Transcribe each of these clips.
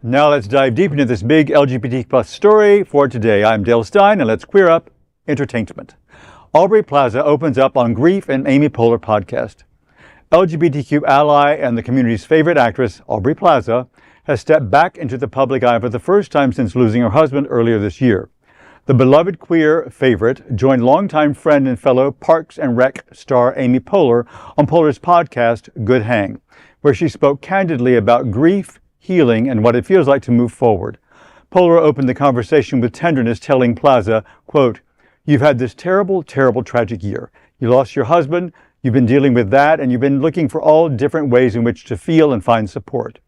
Now let's dive deep into this big LGBT plus story for today. I'm Dale Stein, and let's queer up entertainment. Aubrey Plaza opens up on Grief and Amy Poehler podcast. LGBTQ Ally and the community's favorite actress, Aubrey Plaza, has stepped back into the public eye for the first time since losing her husband earlier this year. The beloved queer favorite joined longtime friend and fellow Parks and Rec star Amy Poehler on Poehler's podcast, Good Hang, where she spoke candidly about grief, healing, and what it feels like to move forward. Poehler opened the conversation with tenderness, telling Plaza, quote, "You've had this terrible, terrible, tragic year. You lost your husband, you've been dealing with that, and you've been looking for all different ways in which to feel and find support.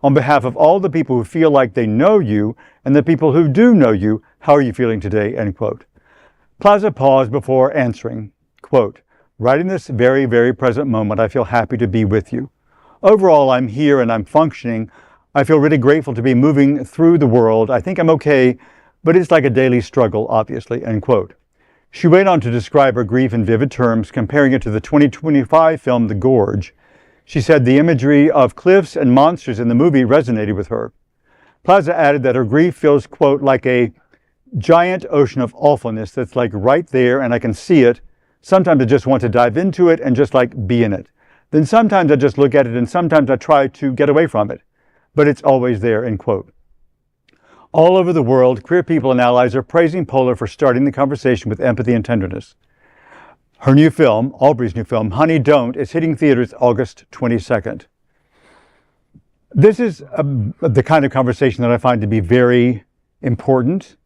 On behalf of all the people who feel like they know you and the people who do know you, how are you feeling today?" End quote. Plaza paused before answering, quote, "Right in this very, very present moment, I feel happy to be with you. Overall, I'm here and I'm functioning. I feel really grateful to be moving through the world. I think I'm okay, but it's like a daily struggle, obviously," end quote. She went on to describe her grief in vivid terms, comparing it to the 2025 film The Gorge. She said the imagery of cliffs and monsters in the movie resonated with her. Plaza added that her grief feels, quote, like a giant ocean of awfulness that's like right there and I can see it. Sometimes I just want to dive into it and just like be in it. Then sometimes I just look at it and sometimes I try to get away from it. But it's always there, end quote. All over the world, queer people and allies are praising Poehler for starting the conversation with empathy and tenderness. Her new film, Aubrey's new film, Honey Don't, is hitting theaters August 22nd. This is the kind of conversation that I find to be very important,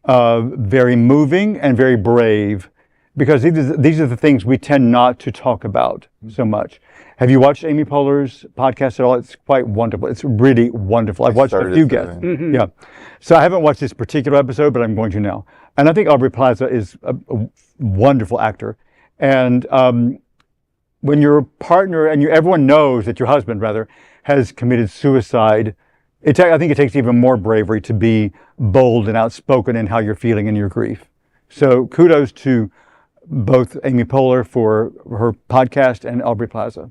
very moving, and very brave, because these are the things we tend not to talk about so much. Have you watched Amy Poehler's podcast at all? It's quite wonderful. It's really wonderful. I've watched a few guests. Mm-hmm. Yeah. So I haven't watched this particular episode, but I'm going to now. And I think Aubrey Plaza is a wonderful actor. And when your partner, and everyone knows that your husband, rather, has committed suicide, I think it takes even more bravery to be bold and outspoken in how you're feeling in your grief. So kudos to both Amy Poehler for her podcast and Aubrey Plaza.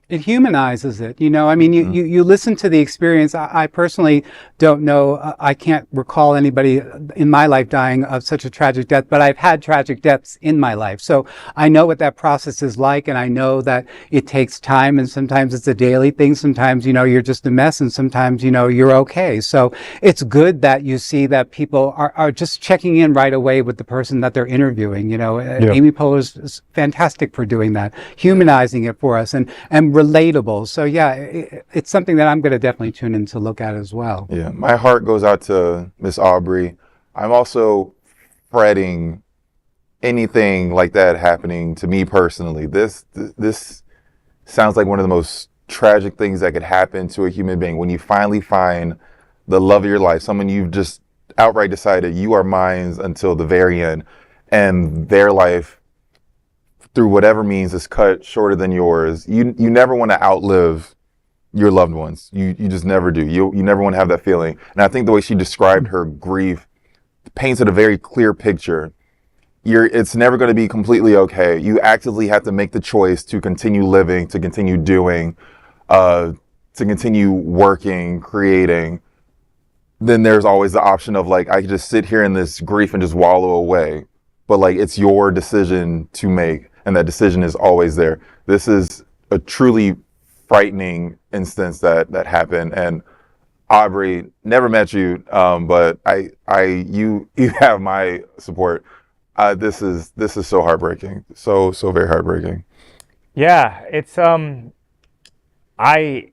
It humanizes it, I mean, you listen to the experience. I personally don't know. I can't recall anybody in my life dying of such a tragic death, but I've had tragic deaths in my life. So I know what that process is like, and I know that it takes time, and sometimes it's a daily thing. Sometimes, you're just a mess, and sometimes, you're okay. So it's good that you see that people are just checking in right away with the person that they're interviewing. Yeah. Amy Poehler is fantastic for doing that, humanizing it for us, and relatable. So yeah, it's something that I'm going to definitely tune in to look at as well. Yeah, my heart goes out to Miss Aubrey. I'm also fretting anything like that happening to me personally. This sounds like one of the most tragic things that could happen to a human being, when you finally find the love of your life, someone you've just outright decided you are mine until the very end, and their life, through whatever means, is cut shorter than yours. You never want to outlive your loved ones. You just never do. You never want to have that feeling. And I think the way she described her grief painted a very clear picture. It's never going to be completely okay. You actively have to make the choice to continue living, to continue doing, to continue working, creating. Then there's always the option of, like, I could just sit here in this grief and just wallow away. But, like, it's your decision to make. And that decision is always there. This is a truly frightening instance that happened. And Aubrey, never met you, but you have my support. This is so heartbreaking, so very heartbreaking. Yeah, it's I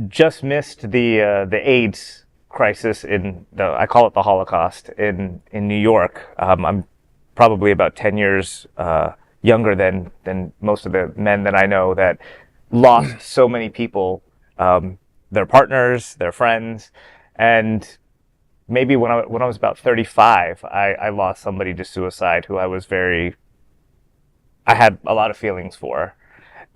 just missed the AIDS crisis I call it the Holocaust in New York. I'm probably about 10 years younger than most of the men that I know that lost so many people, their partners, their friends, and maybe when I was about 35, I lost somebody to suicide who I had a lot of feelings for,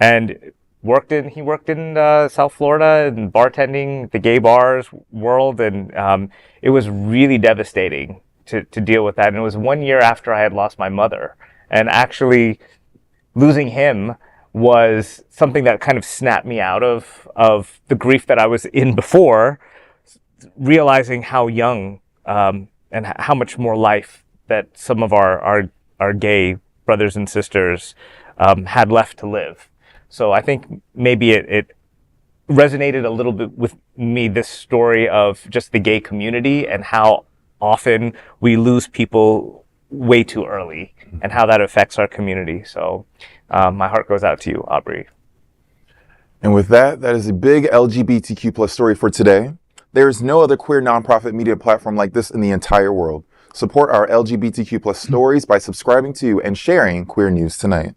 and he worked in South Florida and bartending, the gay bars world, and it was really devastating to deal with that. And it was 1 year after I had lost my mother, and actually losing him was something that kind of snapped me out of the grief that I was in before, realizing how young and how much more life that some of our gay brothers and sisters had left to live. So I think maybe it resonated a little bit with me, this story of just the gay community and how often we lose people way too early and how that affects our community. So my heart goes out to you, Aubrey. And with that, that is a big LGBTQ plus story for today. There is no other queer nonprofit media platform like this in the entire world. Support our LGBTQ plus stories by subscribing to and sharing Queer News Tonight.